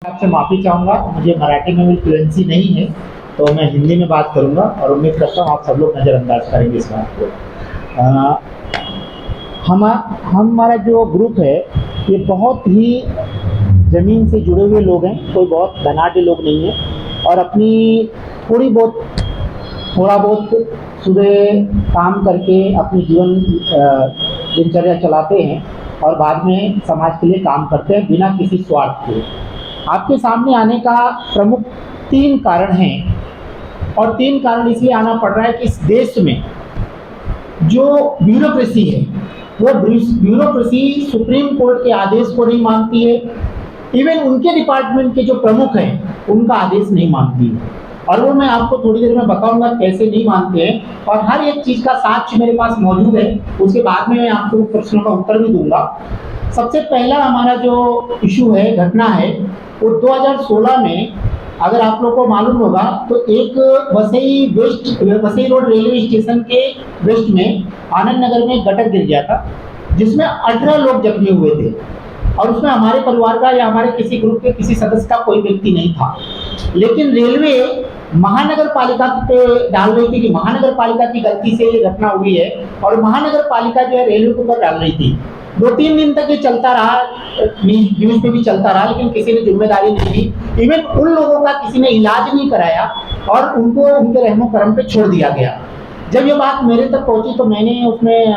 आपसे माफ़ी चाहूँगा, मुझे मराठी में भी फ्लुएंसी नहीं है, तो मैं हिंदी में बात करूँगा और उम्मीद करता हूँ आप सब लोग नज़रअंदाज करेंगे इस बात को। अ, हमारा जो ग्रुप है, ये बहुत ही ज़मीन से जुड़े हुए लोग हैं, कोई बहुत धनाढ्य लोग नहीं हैं और अपनी थोड़ा बहुत सुबह काम करके अपनी दिनचर्या चलाते हैं और बाद में समाज के लिए काम करते हैं बिना किसी स्वार्थ के। आपके सामने आने का प्रमुख 3 कारण हैं और 3 कारण इसलिए आना पड़ रहा है कि इस देश में जो ब्यूरोक्रेसी है, वो ब्यूरोक्रेसी सुप्रीम कोर्ट के आदेश को नहीं मानती है, इवन उनके डिपार्टमेंट के जो प्रमुख हैं उनका आदेश नहीं मानती है। और वो मैं आपको थोड़ी देर में बताऊंगा कैसे नहीं मानते हैं और हर एक चीज़ का साक्ष्य मेरे पास मौजूद है। उसके बाद में मैं आपको प्रश्नों का उत्तर भी दूंगा। सबसे पहला हमारा जो इशू है, घटना है, वो 2016 में, अगर आप लोग को मालूम होगा तो एक वसई रोड रेलवे स्टेशन के वेस्ट में आनंद नगर में गटर गिर गया था, जिसमें 18 लोग जख्मी हुए थे और उसमें हमारे परिवार का या हमारे किसी ग्रुप के किसी सदस्य का कोई व्यक्ति नहीं था। लेकिन रेलवे महानगर पालिका पे डाल रही थी कि महानगर पालिका की गलती से ये घटना हुई है और महानगर पालिका जो है रेलवे के ऊपर डाल रही थी। 2-3 दिन तक ये चलता रहा, न्यूज पे भी चलता रहा, लेकिन किसी ने जिम्मेदारी नहीं ली। इवन उन लोगों का किसी ने इलाज नहीं कराया और उनको उनके रहमो करम पे छोड़ दिया गया। जब ये बात मेरे तक पहुंची तो मैंने उसमें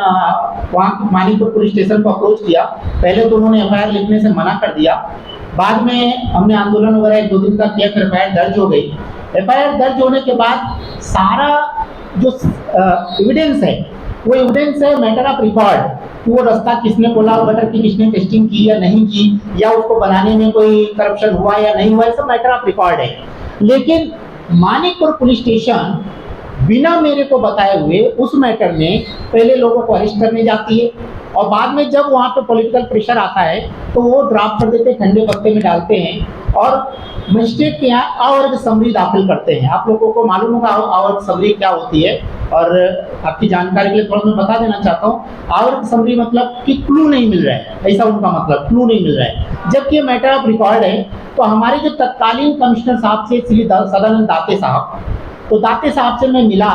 वहाँ मानीपुर पुलिस स्टेशन को अप्रोच किया। पहले तो उन्होंने एफआईआर लिखने से मना कर दिया, बाद में हमने आंदोलन वगैरह 1-2 दिन का किया, फिर एफआईआर दर्ज हो गई। एफआईआर दर्ज होने के बाद सारा जो एविडेंस है, वो एविडेंस है मैटर ऑफ रिकॉर्ड। वो रास्ता किसने बोला, गटर की किसने टेस्टिंग की या नहीं की, या उसको बनाने में कोई करप्शन हुआ या नहीं हुआ, सब मैटर ऑफ रिकॉर्ड है। लेकिन मानिकपुर पुलिस स्टेशन बिना मेरे को बताए हुए उस मैटर में पहले लोगों को अरेस्ट करने जाती है और बाद में जब वहाँ पे पॉलिटिकल प्रेशर आता है तो वो ड्राफ्ट कर देते, ठंडे पत्ते में डालते हैं और मजिस्ट्रेट के यहाँ आवर्ग समरी दाखिल करते हैं। आप लोगों को मालूम होगा आवर्ग समरी क्या होती है और आपकी जानकारी के लिए थोड़ा मैं बता देना चाहता हूँ। आवर्ग समरी मतलब कि क्लू नहीं मिल रहा है, ऐसा उनका मतलब, क्लू नहीं मिल रहा है। जबकि ये मैटर ऑफ रिकॉर्ड है तो हमारे जो तत्कालीन कमिश्नर साहब से श्री सदानंद दाते साहब, तो दाते साहब से मैं मिला,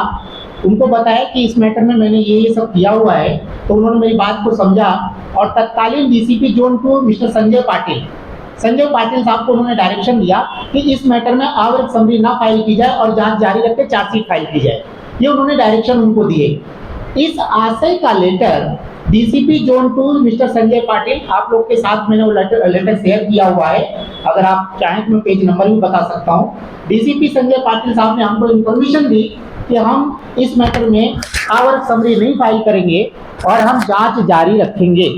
उनको बताया कि इस मैटर में मैंने ये सब किया हुआ है, तो उन्होंने मेरी बात को समझा और तत्कालीन DCP zone 2 mister Sanjay Patil साहब को उन्होंने डायरेक्शन दिया कि इस मैटर में आवर्ग समरी ना फाइल की जाए और जांच जारी रख के चार्जशीट फाइल की जाए। ये उन्होंने डायरेक्शन उनको दिए। इस आशय का letter DCP zone 2 mister Sanjay Patil, आप लोग के साथ मैंने वो लेटर शेयर किया हुआ है, अगर आप चाहें तो मैं पेज नंबर भी बता सकता हूँ। डीसीपी संजय पाटिल साहब ने हमको इन्फॉर्मेशन दी कि हम इस मैटर में आवर्ग समरी नहीं फाइल करेंगे और हम जांच जारी रखेंगे।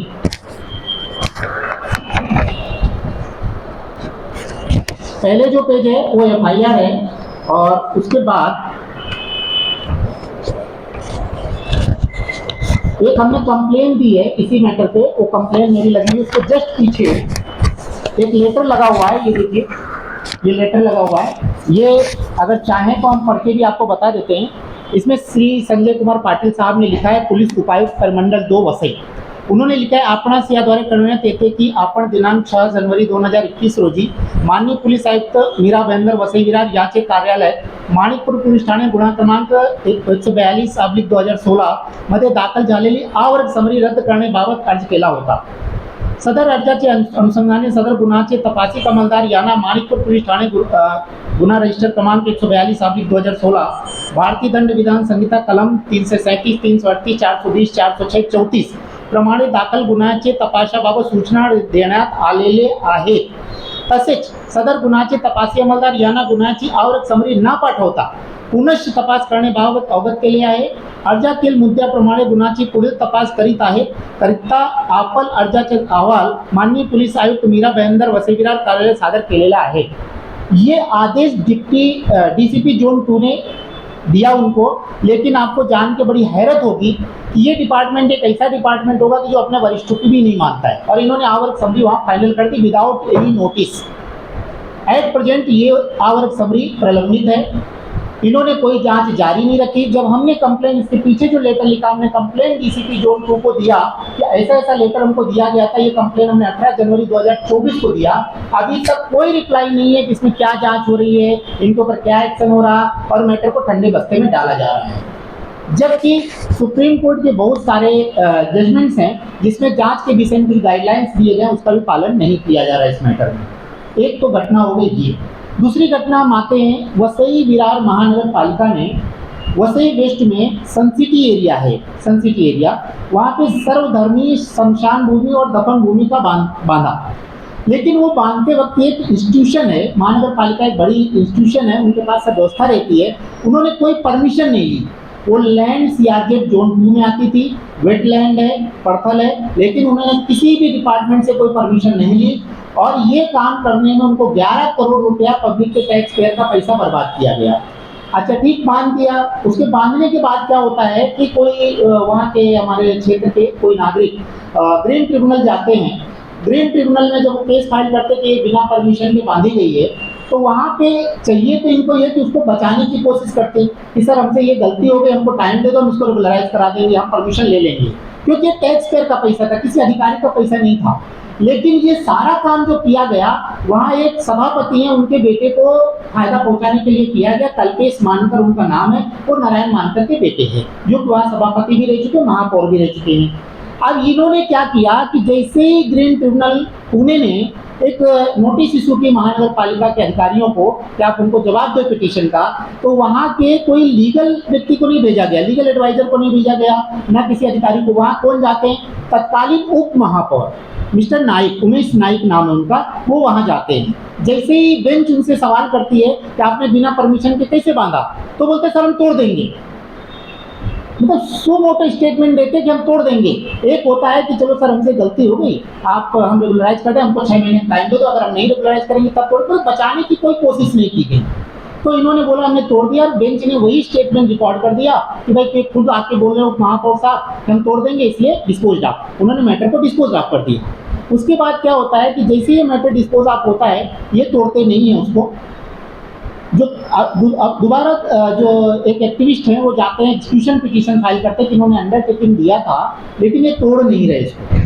पहले जो पेज है वो एफआईआर है और उसके बाद एक हमने कंप्लेन दी है इसी मैटर पे, वो कंप्लेन मेरी लगी है, उसके जस्ट पीछे एक लेटर लगा हुआ है। ये देखिए, ये लेटर लगा हुआ है। ये अगर चाहें तो हम पढ़ के भी आपको बता देते हैं। इसमें श्री संजय कुमार पाटिल साहब ने लिखा है, पुलिस उपायुक्त परिमंडल 2 वसई। उन्होंने लिखा है, आपणास याद्वारे कळविण्यात येते की आपण दिनांक 6 जनवरी 2021 रोजी माननीय पोलीस आयुक्त मीरा भाईंदर वसई विरार याचे कार्यालय माणिकपूर पोलीस ठाणे गुन्हा क्रमांक 142/2016 मध्ये दाखल झालेली आवर्ग समरी रद्द करण्याबाबत अर्ज केला होता। सदर अर्जाचे अनुषंगाने सदर गुन्हाचे तपासी अंमलदार यांना माणिकपूर पोलीस ठाणे गुन्हा रजिस्टर क्रमांक 142/2016 भारतीय दंड विधान संहिता कलम 337, 338, 420, 406, 34 प्रमाणे दाखल गुन्ह्याचे तपासाबाबत सूचना देण्यात आलेले आहेत। तसेच सदर गुन्ह्याचे तपासी अंमलदार यांना गुन्ह्याची आवर्ग समरी न पाठवता पुनश्च तपास करण्याबाबत अवगत केले आहे। अर्जातील मुद्द्याप्रमाणे गुन्ह्याची पुढील तपास करीत आहे, करिता आपण अर्जाचे अहवाल माननीय पोलीस आयुक्त मीरा भाईंदर वसई विरार कार्यालय सादर केलेला आहे। ये आदेश डीसीपी जोन 2 ने दिया उनको, लेकिन आपको जान के बड़ी हैरत होगी कि ये डिपार्टमेंट एक ऐसा डिपार्टमेंट होगा कि जो अपने वरिष्ठों की भी नहीं मानता है और इन्होंने आवर्ग समरी वहाँ फाइनल कर दी without any notice. At present ये आवर्ग समरी प्रलंबित है इन्होंने कोई जांच जारी नहीं रखी। जब हमने कंप्लेन, इसके पीछे जो लेटर लिखा, हमने कंप्लेन डीसीपी जोन 2 को दिया कि ऐसा ऐसा लेटर हमको दिया गया था, ये कंप्लेन हमने 18 जनवरी 2024 को दिया, अभी तक कोई रिप्लाई नहीं है कि इसमें क्या जांच हो रही है, इनके ऊपर क्या एक्शन हो रहा, और मैटर को ठंडे बस्ते में डाला जा रहा है। जबकि सुप्रीम कोर्ट के बहुत सारे जजमेंट्स हैं जिसमें जांच के विषय में कुछ गाइडलाइंस दिए गए, उसका भी पालन नहीं किया जा रहा है इस मैटर में। एक तो घटना हो गई ये। दूसरी घटना हम आते हैं, वसई विरार महानगर पालिका ने वसई वेस्ट में सन सिटी एरिया है, सन सिटी एरिया, वहाँ पे सर्वधर्मी शमशान भूमि और दफन भूमि का बांधा। लेकिन वो बांधते वक्त एक इंस्टीट्यूशन है, महानगर पालिका एक बड़ी इंस्टीट्यूशन है, उनके पास सब व्यवस्था रहती है, उन्होंने कोई परमिशन नहीं ली। वो लैंड सीआरजेड जोन 2 में आती थी, वेटलैंड है, पड़थल है, लेकिन उन्होंने किसी भी डिपार्टमेंट से कोई परमिशन नहीं ली, और ये काम करने में उनको 11 करोड़ रुपया पब्लिक के टैक्स पेयर का पैसा बर्बाद किया गया। अच्छा ठीक, बांध दिया। उसके बांधने के बाद क्या होता है कि कोई वहाँ के हमारे क्षेत्र के कोई नागरिक ग्रीन ट्रिब्यूनल जाते हैं। ग्रीन ट्रिब्यूनल में जब वो केस फाइल करते कि बिना परमिशन के बांधी गई है, तो वहाँ पे चाहिए तो इनको ये कि उसको बचाने की कोशिश करते हैं कि सर हमसे ये गलती हो गई, हमको टाइम दे दो, हम इसको रेगुलराइज करा देंगे, हम परमिशन ले लेंगे, क्योंकि ये टैक्स पेयर का पैसा था, किसी अधिकारी का पैसा नहीं था। लेकिन ये सारा काम जो किया गया, वहाँ एक सभापति हैं, उनके बेटे को फायदा पहुंचाने के लिए किया गया। कल्पेश मानकर उनका नाम है, वो नारायण मानकर के बेटे हैं, जो वहाँ सभापति भी रह चुके, महापौर भी रह चुके हैं। अब इन्होंने क्या किया कि जैसे ही ग्रीन ट्रिब्यूनल पुणे ने एक नोटिस इशू की महानगर पालिका के अधिकारियों को कि आप उनको जवाब दो पिटीशन का, तो वहाँ के कोई लीगल व्यक्ति को नहीं भेजा गया, लीगल एडवाइजर को नहीं भेजा गया, ना किसी अधिकारी को। वहाँ कौन जाते हैं? तत्कालीन उप महापौर मिस्टर नाइक, उमेश नाइक नाम है उनका, वो वहाँ जाते हैं। जैसे ही बेंच उनसे सवाल करती है कि आपने बिना परमिशन के कैसे बांधा, तो बोलते सर हम तोड़ देंगे। मतलब सो मोटो स्टेटमेंट देते कि हम तोड़ देंगे। एक होता है कि चलो सर हमसे गलती हो गई, आप हम रेगुलराइज कर दें, हमको 6 महीने टाइम दो, अगर हम नहीं रेगुलराइज करेंगे तब तोड़। तो बचाने की कोई कोशिश नहीं की गई। तो इन्होंने बोला हमने तोड़ दिया, और बेंच ने वही स्टेटमेंट रिकॉर्ड कर दिया कि भाई खुद आके बोल रहे हो महापौर साहब हम तोड़ देंगे, इसलिए डिस्पोज ऑफ। उन्होंने मैटर को डिस्पोज ऑफ कर दिया। उसके बाद क्या होता है कि जैसे ये मैटर डिस्पोज ऑफ होता है, ये तोड़ते नहीं है उसको। जो अब दोबारा जो एक एक्टिविस्ट हैं वो जाते हैं, एग्जीक्यूशन पिटीशन फाइल करते हैं कि इन्होंने अंडरटेकिंग दिया था लेकिन ये तोड़ नहीं रहे इसको।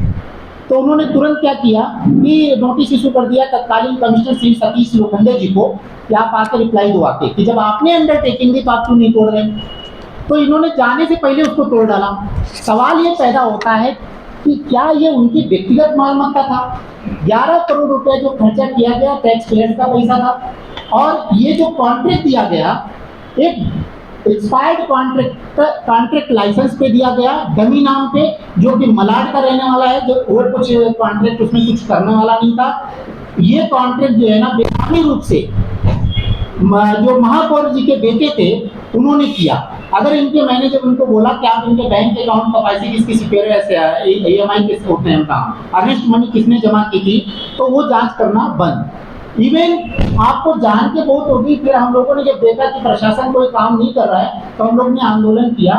तो उन्होंने तुरंत क्या किया कि नोटिस इशू कर दिया तत्कालीन कमिश्नर श्री सतीश लोखंडे जी को कि आप आके रिप्लाई दो आके कि जब आपने अंडरटेकिंग दी तो आप क्यों नहीं तोड़ रहे। तो इन्होंने जाने से पहले उसको तोड़ डाला। सवाल ये पैदा होता है कि क्या ये उनकी व्यक्तिगत मालमत्ता था? 11 करोड़ रुपए जो खर्चा किया गया टैक्स पेयर का पैसा था, और ये जो कॉन्ट्रैक्ट दिया गया एक एक्सपायर्ड कॉन्ट्रैक्ट लाइसेंस पे दिया गया, डमी नाम पे, जो कि मलाड का रहने वाला है, जो और कुछ कॉन्ट्रैक्ट उसमें कुछ करने वाला नहीं था। ये कॉन्ट्रैक्ट जो है ना बेनामी रूप से जो महापौर जी के बेटे थे उन्होंने किया। अगर इनके मैंने जब उनको बोला कि आप इनके बैंक अकाउंट का पैसे किसकी सिक्योर से EMI किस होते हैं उनका अर्नेस्ट मनी किसने जमा की थी, तो वो जांच करना बंद। इवन आपको जान के बहुत होगी। फिर हम लोगों ने जब देखा कि प्रशासन कोई काम नहीं कर रहा है तो हम लोग ने आंदोलन किया।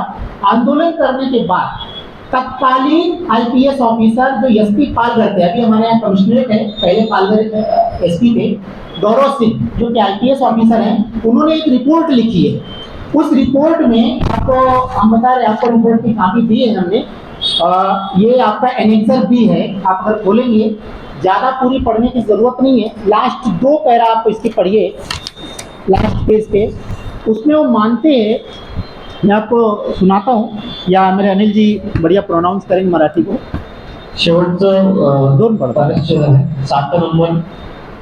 आंदोलन करने के बाद तत्कालीन IPS ऑफिसर जो SP पालघर थे, अभी हमारे यहाँ कमिश्नरेट है, पहले पालघर SP थे, गौरव सिंह जो कि IPS ऑफिसर हैं, उन्होंने एक रिपोर्ट लिखी है। उस रिपोर्ट में आपको हम बता रहे, आपको रिपोर्ट की कापी दी है हमने, ये आपका एनेक्सर भी है, आप अगर खोलेंगे, ज़्यादा पूरी पढ़ने की ज़रूरत नहीं है, लास्ट 2 पैरा आप इसकी पढ़िए, लास्ट पेज पे। उसमें वो मानते हैं, मैं आपको सुनाता हूँ, या मेरे अनिल जी बढ़िया प्रोनाउंस करेंगे मराठी को। शेवटचं 2 पढ़ता है। 7 नंबर,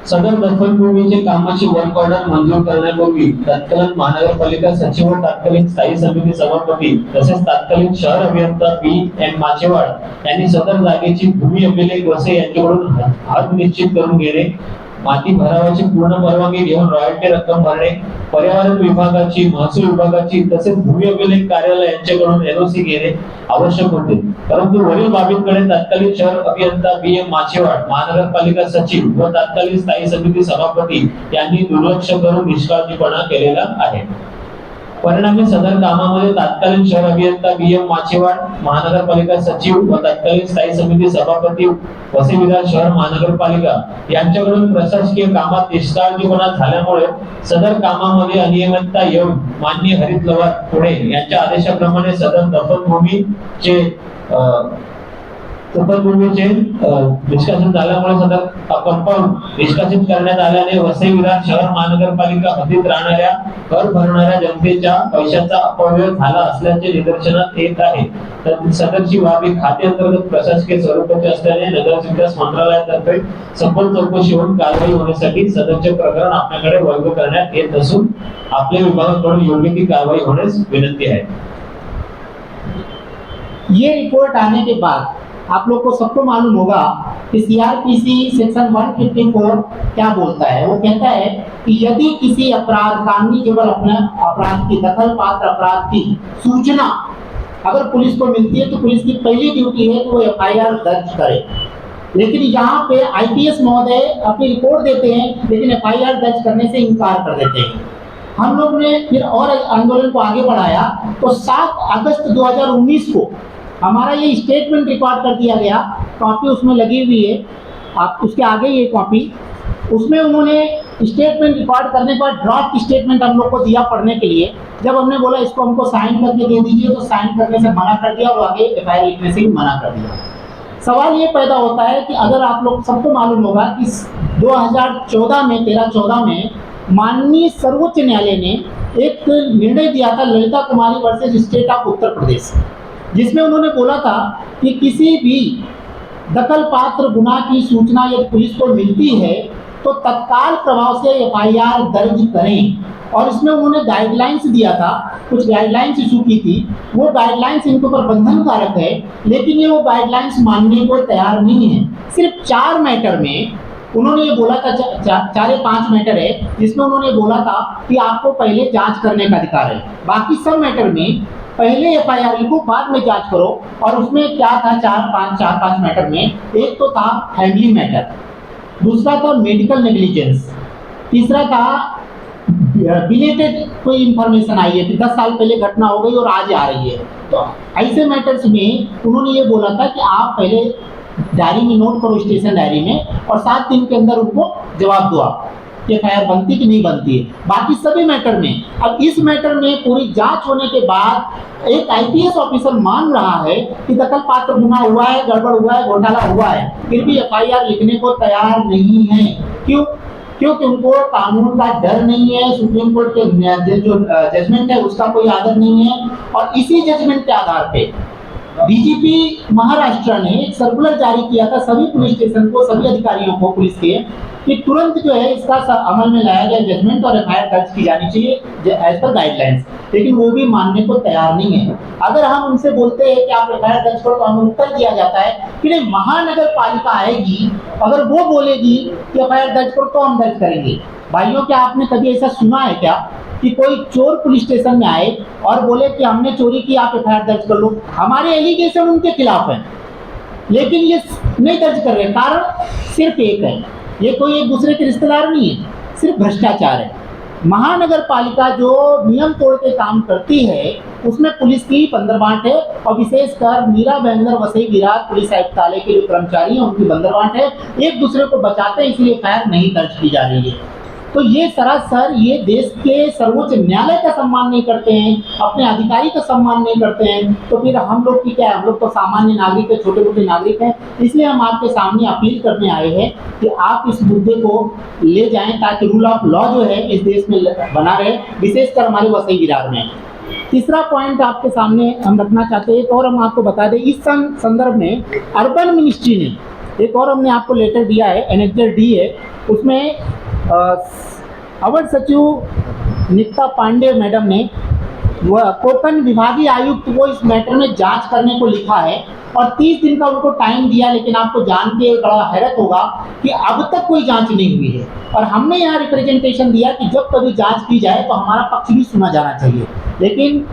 सदर दफनभूमीचे कामाची वर्क ऑर्डर मंजूर करण्यापूर्वी तत्कालीन महानगरपालिका सचिव व तत्कालीन स्थायी समिती सभापती तसेच तत्कालीन शहर अभियंता B.M. माचेवाड यांनी सदर जागेची भूमी अभिलेख वसे यांच्याकडून हद निश्चित करून घेणे, माती भरावाची पूर्ण परवानगी घेऊन रॉयल्टी रक्कम भरणे, पर्यावरण विभागाची, महसूल विभागाची तसेच भूमी अभिलेख कार्यालय यांच्याकडून NOC घेणे आवश्यक होते। परंतु वरील बाबींकडे तत्कालीन शहर अभियंता B.M. माचेवाड, महानगरपालिका सचिव व तत्कालीन स्थायी समिती सभापती यांनी दुर्लक्ष करून निष्काळजीपणा केलेला आहे। परिणामी सदर कामामध्ये तत्कालीन शहर अभियंता BM माचेवाड, महानगरपालिका सचिव व तत्कालीन स्थायी समिती सभापती वसई विरार शहर महानगरपालिका यांच्याकडून प्रशासकीय कामात निष्काळजीपणा झाल्यामुळे सदर कामामध्ये अनियमितता येऊन माननीय हरित लवाद पुणे यांच्या आदेशाप्रमाणे सदर दफनभूमीचे निष्कासन झाल्यामुळे सदर कंपाऊंड निष्कासित करण्यात आल्याने वसई विरार शहर महानगरपालिका हद्दीत राहणाऱ्या कर भरणाऱ्या जनतेच्या पैशाचा अपव्यय झाला असल्याचे निदर्शनास येत आहे. तर सदरची बाब ही खाते अंतर्गत प्रशासकीय स्वरूपाची असल्याने नगरविकास मंत्रालयातर्फे सखोल चौकशी होऊन कारवाई होण्यासाठी सदरचे प्रकरण आपल्याकडे वर्ग करण्यात येत असून आपल्या विभागाकडून योग्य ती कारवाई होण्यास विनंती आहे. ये रिपोर्ट आने के बाद आप लोग को सबको मालूम होगा कि सीआरपीसी सेक्शन 154 क्या बोलता है. वो कहता है कि यदि किसी अपराध कानूनी केवल अपने अपराध की दखल पात्र अपराध की सूचना अगर पुलिस को मिलती है तो पुलिस की पहली ड्यूटी है कि वो FIR दर्ज करे. लेकिन यहाँ पे IPS महोदय अपनी रिपोर्ट देते हैं लेकिन FIR दर्ज करने से इनकार कर देते हैं. हम लोग ने फिर और आंदोलन को आगे बढ़ाया तो 7 अगस्त 2019 को हमारा ये स्टेटमेंट रिकॉर्ड कर दिया गया. कॉपी उसमें लगी हुई है, आप उसके आगे ये कॉपी. उसमें उन्होंने स्टेटमेंट रिकॉर्ड करने के बाद ड्राफ्ट स्टेटमेंट हम लोग को दिया पढ़ने के लिए. जब हमने बोला इसको हमको साइन करके दे दीजिए तो साइन करने से मना कर दिया और आगे FIR लिखने से भी मना कर दिया. सवाल ये पैदा होता है कि अगर आप लोग सबको मालूम होगा कि 2014 में 13-14 में माननीय सर्वोच्च न्यायालय ने एक निर्णय दिया था ललिता कुमारी versus state of Uttar Pradesh, जिसमें उन्होंने बोला था कि किसी भी दखल पात्र गुनाह की सूचना यदि पुलिस को मिलती है तो तत्काल प्रभाव से FIR दर्ज करें. और इसमें उन्होंने गाइडलाइंस दिया था, कुछ गाइडलाइंस इशू की थी. वो गाइडलाइंस इनको पर बंधन कारक है लेकिन ये वो गाइडलाइंस मानने को तैयार नहीं है. सिर्फ 4 मैटर में उन्होंने ये बोला था, 4 या 5 मैटर है जिसमें उन्होंने बोला था कि आपको पहले जांच करने का अधिकार है. बाकी सब मैटर में पहले FIR लिखो बाद में जांच करो. और उसमें क्या था 4-5 मैटर में, एक तो था फैमिली मैटर, दूसरा था मेडिकल नेग्लिजेंस, तीसरा था बिलेटेड कोई इंफॉर्मेशन आई है कि 10 साल पहले घटना हो गई और आज आ रही है. तो ऐसे मैटर्स में उन्होंने ये बोला था कि आप पहले डायरी में नोट करो, स्टेशन डायरी में, और 7 दिन के अंदर उनको जवाब दो आप कि FIR बनती कि नहीं बनती है. बाकी सभी मैटर में, अब इस मैटर में पूरी जांच होने के बाद एक IPS ऑफिसर मान रहा है कि दखल पात्र गुनाह हुआ है, गड़बड़ हुआ है, घोटाला हुआ है, फिर भी FIR लिखने को तैयार नहीं है. क्यों? क्योंकि उनको कानून का डर नहीं है, सुप्रीम कोर्ट के जो जजमेंट है उसका कोई आदर नहीं है. और इसी जजमेंट के आधार पे DGP महाराष्ट्र ने एक सर्कुलर जारी किया था सभी पुलिस स्टेशन को, सभी अधिकारियों को पुलिस के, कि तुरंत जो है इसका अमल में लाया गया जजमेंट और FIR दर्ज की जानी चाहिए एज पर गाइडलाइंस. लेकिन वो भी मानने को तैयार नहीं है. अगर हम उनसे बोलते हैं कि आप FIR दर्ज करो तो हमें उत्तर दिया जाता है कि नहीं, महानगर पालिका आएगी, अगर वो बोलेगी कि FIR दर्ज करो तो हम दर्ज करेंगे. भाइयों, क्या आपने कभी ऐसा सुना है क्या कि कोई चोर पुलिस स्टेशन में आए और बोले कि हमने चोरी की, आप FIR दर्ज कर लो? हमारे एलिगेशन उनके खिलाफ है लेकिन ये नहीं दर्ज कर रहे. कारण सिर्फ एक है, ये कोई एक दूसरे के रिश्तेदार नहीं है, सिर्फ भ्रष्टाचार है. महानगर पालिका जो नियम तोड़ के काम करती है उसमें पुलिस की बंदरबांट है. और विशेषकर मीरा बैंगन वसई विरार पुलिस आयुक्तालय के जो कर्मचारी हैं उनकी बंदरबांट है. एक दूसरे को बचाते हैं, इसलिए FIR नहीं दर्ज की जा रही है. तो ये सरासर ये देश के सर्वोच्च न्यायालय का सम्मान नहीं करते हैं, अपने अधिकारी का सम्मान नहीं करते हैं. तो फिर हम लोग की क्या है? हम लोग तो सामान्य नागरिक है, छोटे मोटे नागरिक हैं. इसलिए हम आपके सामने अपील करने आए हैं कि आप इस मुद्दे को ले जाएं ताकि रूल ऑफ लॉ जो है इस देश में बना रहे, विशेषकर हमारे वसई विरार में. तीसरा पॉइंट आपके सामने हम रखना चाहते हैं और हम आपको बता दें, इस संदर्भ में अर्बन मिनिस्ट्री ने एक और हमने आपको लेटर दिया है, एनेक्जर डी है, उसमें अवर सचिव निकिता पांडे मैडम ने कोकण विभागीय आयुक्त को इस मैटर में जांच करने को लिखा है और 30 दिन का उनको टाइम दिया. लेकिन आपको जान के बड़ा हैरत होगा कि अब तक कोई जांच नहीं हुई है. और हमने यहाँ रिप्रेजेंटेशन दिया कि जब कभी जांच की जाए तो हमारा पक्ष भी सुना जाना चाहिए. लेकिन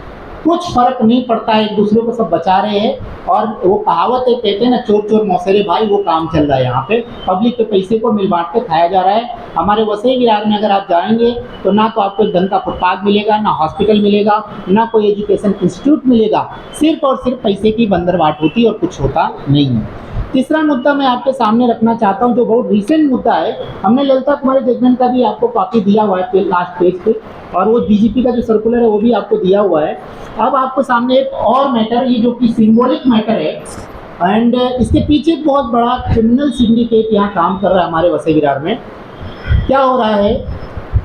कुछ फर्क नहीं पड़ता है, एक दूसरे को सब बचा रहे हैं। और वो कहावत है, कहते हैं ना, चोर चोर मौसेरे भाई, वो काम चल रहा है यहाँ पे। पब्लिक के पैसे को मिल बांट के खाया जा रहा है। हमारे वसई विरार में अगर आप जाएंगे तो ना तो आपको एक ढंग का फुटपाथ मिलेगा, ना हॉस्पिटल मिलेगा, ना कोई एजुकेशन इंस्टीट्यूट मिलेगा। सिर्फ और सिर्फ पैसे की बंदरबाट होती है और कुछ होता नहीं है। तीसरा मुद्दा मैं आपके सामने रखना चाहता हूं, जो बहुत रिसेंट मुद्दा है। हमने ललिता कुमारी जजमेंट का भी आपको कॉपी दिया हुआ है लास्ट पेज पे, और वो डीजीपी का जो सर्कुलर है वो भी आपको दिया हुआ है। अब आपको सामने एक और मैटर, ये जो कि सिंबॉलिक मैटर है, एंड इसके पीछे बहुत बड़ा क्रिमिनल सिंडिकेट यहाँ काम कर रहा है हमारे वसई विरार में। क्या हो रहा है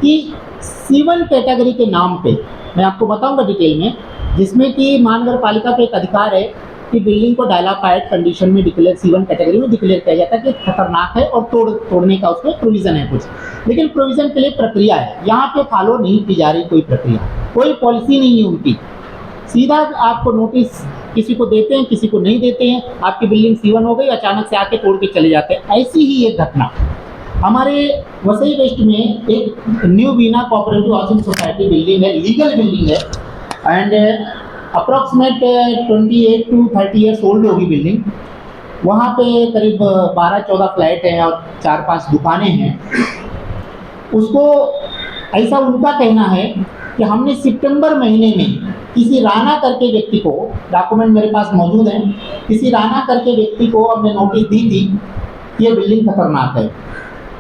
कि C1 कैटेगरी के नाम पे, मैं आपको बताऊंगा डिटेल में, जिसमें कि महानगर पालिका का एक अधिकार है कि बिल्डिंग को डायलापाइड कंडीशन में डिक्लेयर, C1 कैटेगरी में डिक्लेयर किया जाता है कि खतरनाक है और तोड़ने का उसमें प्रोविजन है कुछ। लेकिन प्रोविजन के लिए प्रक्रिया है, यहाँ पे फॉलो नहीं की जा रही कोई प्रक्रिया, कोई पॉलिसी नहीं है उनकी। सीधा आपको नोटिस किसी को देते हैं, किसी को नहीं देते हैं। आपकी बिल्डिंग C1 हो गई, अचानक से आके तोड़ के चले जाते हैं। ऐसी ही एक घटना हमारे वसई वेस्ट में एक new Veena cooperative housing society building है, लीगल बिल्डिंग है, and approximate 28 to 30 years old होगी बिल्डिंग। वहाँ पे करीब 12-14 फ्लैट हैं और 4-5 दुकानें हैं। उसको ऐसा उनका कहना है कि हमने सितंबर महीने में किसी राणा करके व्यक्ति को, डॉक्यूमेंट मेरे पास मौजूद हैं, किसी राणा करके व्यक्ति को हमने नोटिस दी थी कि ये बिल्डिंग खतरनाक है।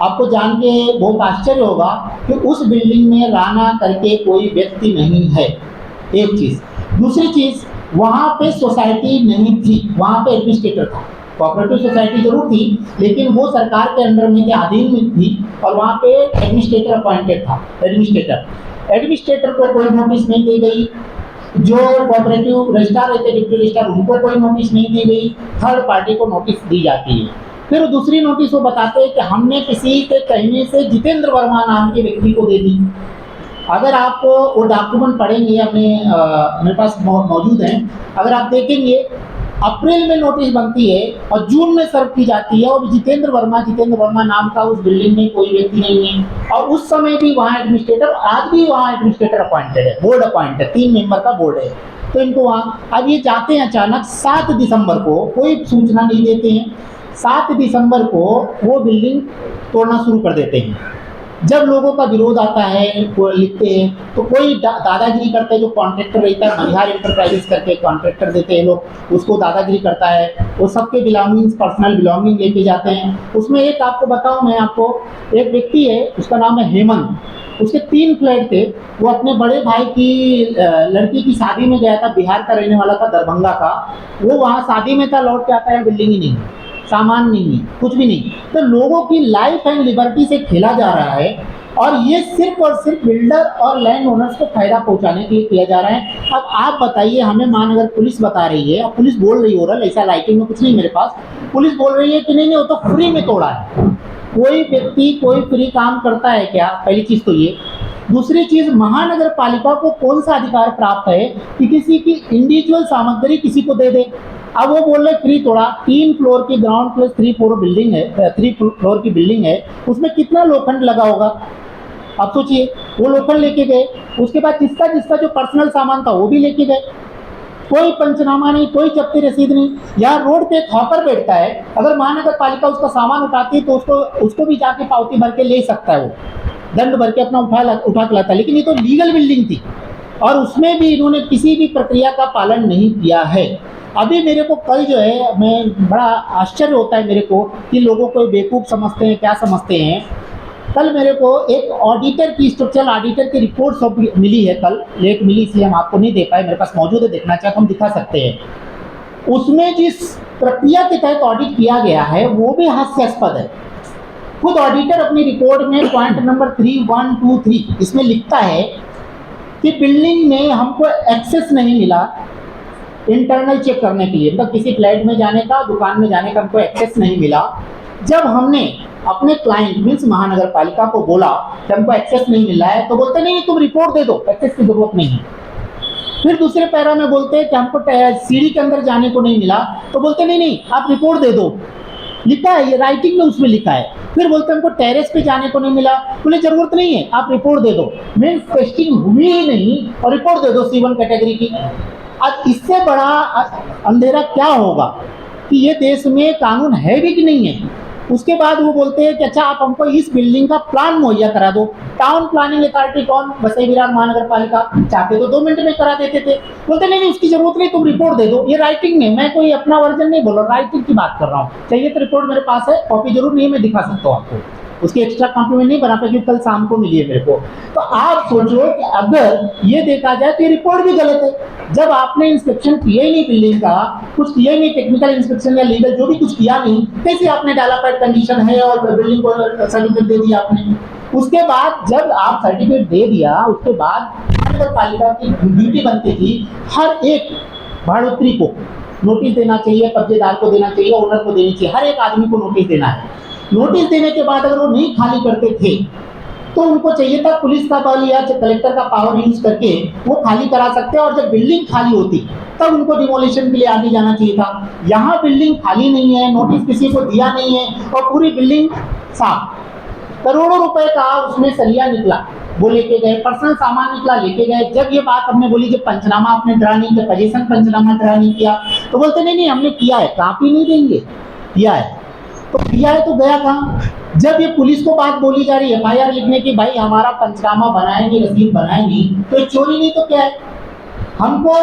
आपको जान के बहुत आश्चर्य होगा कि उस बिल्डिंग में राणा करके कोई व्यक्ति नहीं है, एक चीज़। दूसरी चीज़, वहाँ पे सोसाइटी नहीं थी, वहाँ पे एडमिनिस्ट्रेटर था। कोऑपरेटिव सोसाइटी जरूर थी, लेकिन वो सरकार के अंडर में के अधीन में थी, और वहाँ पे एडमिनिस्ट्रेटर अपॉइंटेड था। एडमिनिस्ट्रेटर को कोई नोटिस नहीं दी गई। जो कोऑपरेटिव रजिस्ट्रार रहते, डिप्टी रजिस्ट्रार, उनको कोई नोटिस नहीं दी गई। थर्ड पार्टी को नोटिस दी जाती है। फिर दूसरी नोटिस वो बताते हैं कि हमने किसी के कहने से जितेंद्र वर्मा नाम के व्यक्ति को दे दी। अगर आप वो डॉक्यूमेंट पढ़ेंगे, अपने मेरे पास मौजूद हैं, अगर आप देखेंगे अप्रैल में नोटिस बनती है और जून में सर्व की जाती है, और जितेंद्र वर्मा नाम का उस बिल्डिंग में कोई व्यक्ति नहीं है। और उस समय भी वहाँ एडमिनिस्ट्रेटर, आज भी वहाँ एडमिनिस्ट्रेटर अपॉइंटेड है, बोर्ड अपॉइंटेड, 3 मेंबर का बोर्ड है। तो इनको वहाँ, अब ये जाते हैं अचानक 7 दिसंबर को, कोई सूचना नहीं देते हैं। 7 दिसंबर को वो बिल्डिंग तोड़ना शुरू कर देते हैं। जब लोगों का विरोध आता है, वो लिखते हैं, तो कोई दादागिरी करता है। जो कॉन्ट्रैक्टर रहता है, मनिहार एंटरप्राइजेस करके कॉन्ट्रैक्टर देते हैं लोग, उसको दादागिरी करता है। वो सबके बिलोंगिंग्स, पर्सनल बिलोंगिंग लेके जाते हैं। उसमें एक आपको बताऊं, मैं आपको, एक व्यक्ति है, उसका नाम है हेमंत। उसके 3 फ्लैट थे। वो अपने बड़े भाई की लड़की की शादी में गया था, बिहार का रहने वाला था, दरभंगा का। वो वहाँ शादी में था, लौट के आता है, बिल्डिंग ही नहीं, सामान नहीं है, कुछ भी नहीं। तो लोगों की लाइफ एंड लिबर्टी से खेला जा रहा है, और ये सिर्फ और सिर्फ बिल्डर और लैंड ओनर्स को फायदा पहुंचाने के लिए किया जा रहा है। अब आप बताइए, हमें महानगर पुलिस बता रही है, अब पुलिस बोल रही ओरल, ऐसा राइटिंग में कुछ नहीं मेरे पास, पुलिस बोल रही है कि नहीं वो तो फ्री में तोड़ा है। कोई व्यक्ति कोई फ्री काम करता है क्या? पहली चीज तो ये। दूसरी चीज, महानगर पालिका को कौन सा अधिकार प्राप्त है कि किसी की इंडिविजुअल सामग्री किसी को दे दे? अब वो बोल रहे फ्री तोड़ा। 3 फ्लोर की ग्राउंड प्लस 3 फ्लोर बिल्डिंग है, 3 फ्लोर की बिल्डिंग है, उसमें कितना लोखंड लगा होगा? अब सोचिए, वो लोखंड लेके गए, उसके बाद जिसका जिसका जो पर्सनल सामान था वो भी लेके गए। कोई पंचनामा नहीं, कोई जब्ती रसीद नहीं। यहाँ रोड पे एक हॉकर बैठता है, अगर महानगर पालिका उसका सामान उठाती है तो उसको भी जाके पावती भर के ले सकता है, वो दंड भर के अपना उठा के लाता है। लेकिन ये तो लीगल बिल्डिंग थी, और उसमें भी इन्होंने किसी भी प्रक्रिया का पालन नहीं किया है। अभी मेरे को कल जो है, मैं बड़ा आश्चर्य होता है मेरे को कि लोगों को बेवकूफ़ समझते हैं, क्या समझते हैं। कल मेरे को एक ऑडिटर की, स्ट्रक्चरल ऑडिटर की रिपोर्ट सब मिली है, कल लेट मिली, इसलिए हम आपको नहीं दे पाए, मेरे पास मौजूद है, देखना चाहे तो हम दिखा सकते हैं। उसमें जिस प्रक्रिया के तहत ऑडिट किया गया है वो भी हास्यास्पद है। खुद ऑडिटर अपनी रिपोर्ट में पॉइंट नंबर 3123 इसमें लिखता है कि बिल्डिंग में हमको एक्सेस नहीं मिला इंटरनल चेक करने के लिए, मतलब किसी फ्लैट में जाने का, दुकान में जाने का हमको एक्सेस नहीं मिला। जब हमने अपने क्लाइंट मीन्स महानगर पालिका को बोला कि हमको एक्सेस नहीं मिला है, तो बोलते नहीं तुम रिपोर्ट दे दो, एक्सेस की जरूरत नहीं है। फिर दूसरे पैरा में बोलते हैं कि हमको सीढ़ी के अंदर जाने को नहीं मिला, तो बोलते नहीं आप रिपोर्ट दे दो। लिखा है, ये राइटिंग में उसमें लिखा है। फिर बोलते हैं हमको टेरेस पे जाने को नहीं मिला, बोले जरूरत नहीं है, आप रिपोर्ट दे दो। मीन्स टेस्टिंग हुई ही नहीं और रिपोर्ट दे दो C1 कैटेगरी की। अब इससे बड़ा अंधेरा क्या होगा कि ये देश में कानून है भी कि नहीं है। उसके बाद वो बोलते हैं कि अच्छा आप हमको इस बिल्डिंग का प्लान मुहैया करा दो। टाउन प्लानिंग अथॉरिटी कौन? वसई विरार महानगर पालिका। चाहते तो 2 मिनट में करा देते थे, बोलते नहीं उसकी जरूरत नहीं, तुम रिपोर्ट दे दो। ये राइटिंग में, मैं कोई अपना वर्जन नहीं बोल रहा, राइटिंग की बात कर रहा हूँ। चाहिए तो रिपोर्ट मेरे पास है, कॉपी जरूर नहीं है, मैं दिखा सकता हूँ आपको, उसकी एक्स्ट्रा कॉम्प्लीमेंट नहीं बना पाए क्योंकि कल शाम को मिली है मेरे को। तो आप सोचो कि अगर ये देखा जाए तो ये रिपोर्ट भी गलत है। जब आपने इंस्पेक्शन किया ही नहीं बिल्डिंग का, कुछ किया ही नहीं, टेक्निकल इंस्पेक्शन या लीगल जो भी कुछ किया नहीं, कैसे आपने डाला पैड कंडीशन है और बिल्डिंग को सर्टिफिकेट दे दिया आपने। उसके बाद जब आप सर्टिफिकेट दे दिया, उसके बाद महानगर पालिका की ड्यूटी बनती थी हर एक भाड़ोत्री को नोटिस देना चाहिए, कब्जेदार को देना चाहिए, ओनर को देनी चाहिए, हर एक आदमी को नोटिस देना है। नोटिस देने के बाद अगर वो नहीं खाली करते थे तो उनको चाहिए था पुलिस का बल या कलेक्टर का पावर यूज करके वो खाली करा सकते, और जब बिल्डिंग खाली होती तब उनको डिमोलिशन के लिए आगे जाना चाहिए था। यहाँ बिल्डिंग खाली नहीं है, नोटिस किसी को दिया नहीं है और पूरी बिल्डिंग साफ, करोड़ों रुपए का उसमें सरिया निकला, वो लेके गए, पर्सनल सामान निकला लेके गए। जब ये बात हमने बोली कि पंचनामा आपने ड्रा नहीं किया, पोजीशन पंचनामा ड्रा नहीं किया, तो बोलते नहीं हमने किया है, कापी नहीं देंगे, किया है तो किया है, तो गया कहाँ? जब ये पुलिस को बात बोली जा रही है FIR लिखने की, भाई हमारा पंचनामा बनाएंगे, रसीद बनाएंगी, तो ये चोरी नहीं तो क्या है? हमको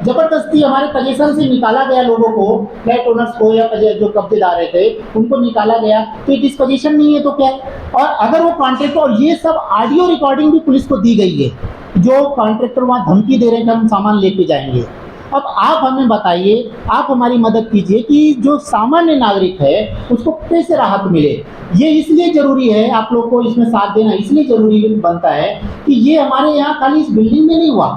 जबरदस्ती हमारे पोजीशन से निकाला गया, लोगों को, फ्लैट ओनर्स को या जो कब्जेदार थे उनको निकाला गया, तो ये डिस्पोजिशन नहीं है तो क्या है? और अगर वो कॉन्ट्रैक्टर, और ये सब ऑडियो रिकॉर्डिंग भी पुलिस को दी गई है, जो कॉन्ट्रैक्टर वहाँ धमकी दे रहे हैं कि हम सामान लेके जाएंगे। अब आप हमें बताइए, आप हमारी मदद कीजिए कि जो सामान्य नागरिक है उसको कैसे राहत मिले। ये इसलिए जरूरी है, आप लोग को इसमें साथ देना इसलिए जरूरी बनता है कि ये हमारे यहाँ खाली इस बिल्डिंग में नहीं हुआ,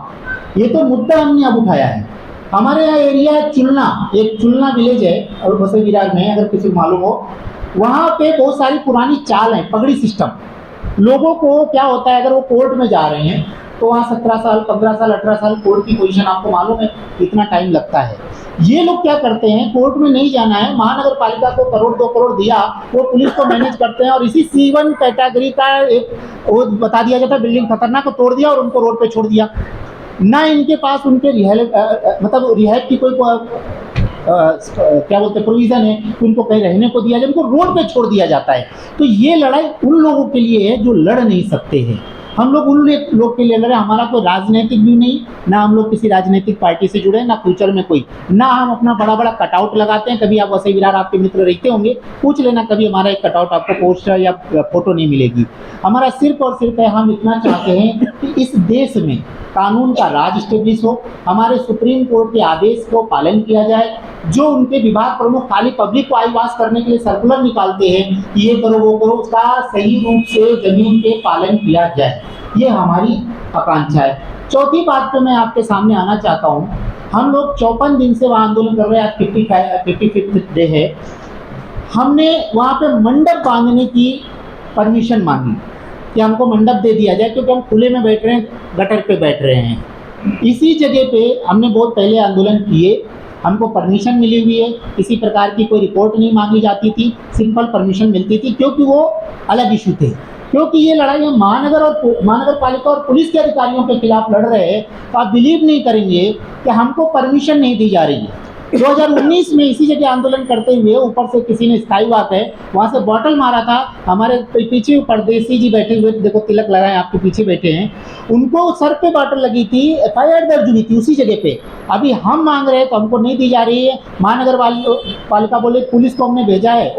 ये तो मुद्दा हमने अब उठाया है। हमारे यहाँ एरिया है चुलना, एक चुलना विलेज है और वसई विरार में, अगर किसी को मालूम हो, वहाँ पे बहुत सारी पुरानी चाल है, पगड़ी सिस्टम। लोगों को क्या होता है, अगर वो कोर्ट में जा रहे हैं तो वहाँ 17 साल 15 साल 18 साल कोर्ट की पोजीशन, आपको मालूम है इतना टाइम लगता है। ये लोग क्या करते हैं, कोर्ट में नहीं जाना है, महानगर पालिका को करोड़ 2 करोड़ दिया, वो पुलिस को मैनेज करते हैं और इसी C1 कैटेगरी का एक वो बता दिया जाता है बिल्डिंग खतरनाक, को तोड़ दिया और उनको रोड पे छोड़ दिया। ना इनके पास उनके मतलब रिहायत की कोई क्या बोलते प्रोविजन है कि उनको कहीं रहने को दिया जाए, उनको रोड पे छोड़ दिया जाता है। तो ये लड़ाई उन लोगों के लिए है जो लड़ नहीं सकते हैं। हम लोग उन लोग के लिए लड़े, हमारा कोई राजनीतिक व्यू नहीं, ना हम लोग किसी राजनीतिक पार्टी से जुड़े, ना फ्यूचर में कोई, ना हम अपना बड़ा बड़ा कटआउट लगाते हैं। कभी आप वसई विरार आपके मित्र रहते होंगे, पूछ लेना, कभी हमारा एक कटआउट आपको पोस्टर या फोटो नहीं मिलेगी। हमारा सिर्फ और सिर्फ है, हम इतना चाहते हैं कि इस देश में कानून का राज स्टेब्लिश हो, हमारे सुप्रीम कोर्ट के आदेश को पालन किया जाए। जो उनके विभाग प्रमुख खाली पब्लिक को आईवास करने के लिए सर्कुलर निकालते हैं कि ये करो वो करो, उसका सही रूप से जमीन के पालन किया जाए, ये हमारी आकांक्षा है। चौथी बात पे मैं आपके सामने आना चाहता हूँ, हम लोग 54 दिन से वहाँ आंदोलन कर रहे हैं, आज 55th डे है। हमने वहाँ पे मंडप बांधने की परमिशन मांगी कि हमको मंडप दे दिया जाए, क्योंकि हम खुले में बैठ रहे हैं, गटर पे बैठ रहे हैं। इसी जगह पे हमने बहुत पहले आंदोलन किए, हमको परमिशन मिली हुई है, किसी प्रकार की कोई रिपोर्ट नहीं मांगी जाती थी, सिंपल परमिशन मिलती थी, क्योंकि वो अलग इशू थे। क्योंकि ये लड़ाई हम महानगर पालिका और पुलिस के अधिकारियों के खिलाफ लड़ रहे हैं, तो आप बिलीव नहीं करेंगे कि हमको परमिशन नहीं दी जा रही है। 2019 में इसी जगह आंदोलन करते हुए ऊपर से किसी ने स्काई वॉक है वहाँ से बॉटल मारा था, हमारे पीछे परदेसी जी बैठे हुए, देखो तिलक लगाए आपके पीछे बैठे हैं, उनको सर पे बॉटल लगी थी, FIR दर्ज हुई थी उसी जगह पे। अभी हम मांग रहे हैं तो हमको नहीं दी जा रही है। महानगर पालिका बोले पुलिस को हमने भेजा है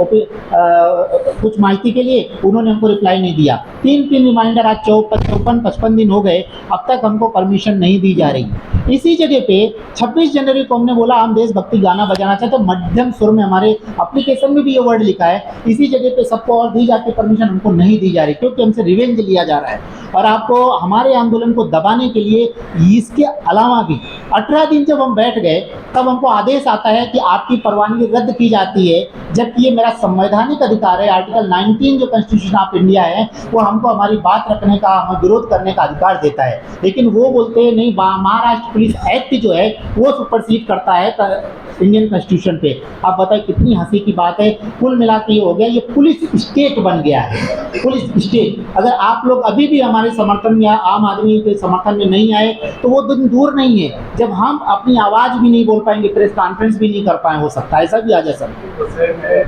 कुछ माहिती के लिए, उन्होंने हमको रिप्लाई नहीं दिया। 3 रिमाइंडर, आज 54-55 दिन हो गए, अब तक हमको परमिशन नहीं दी जा रही। इसी जगह पे 26 जनवरी को हमने बोला हम देशभक्ति गाना बजाना चाहते, तो मध्यम सुर में, हमारे एप्लीकेशन में भी ये वर्ड लिखा है, इसी जगह पे सबको और दी जाती परमिशन, हमको नहीं दी जा रही, क्योंकि हमसे रिवेंज लिया जा रहा है। और आपको हमारे आंदोलन को दबाने के लिए इसके अलावा भी 18 दिन जब हम बैठ गए तब हमको आदेश आता है कि आपकी परवानगी रद्द की जाती है, जबकि ये मेरा संवैधानिक अधिकार है। आर्टिकल 19 जो कॉन्स्टिट्यूशन ऑफ इंडिया है वो हमको हमारी बात रखने का, हमें विरोध करने का अधिकार देता है, लेकिन वो बोलते हैं नहीं, महाराष्ट्र पुलिस एक्ट जो है वो सुपरसीड करता है इंडियन कॉन्स्टिट्यूशन पे। आप बताइए कितनी हंसी की बात है। कुल मिला के ये हो गया, ये पुलिस स्टेट बन गया है, पुलिस स्टेट। अगर आप लोग अभी भी हमारे समर्थन या आम आदमी के समर्थन में नहीं आए तो वो दिन दूर नहीं है जब हम अपनी आवाज़ भी नहीं बोल पाएंगे, प्रेस कॉन्फ्रेंस भी नहीं कर पाए, हो सकता है ऐसा भी आ जा सकता है।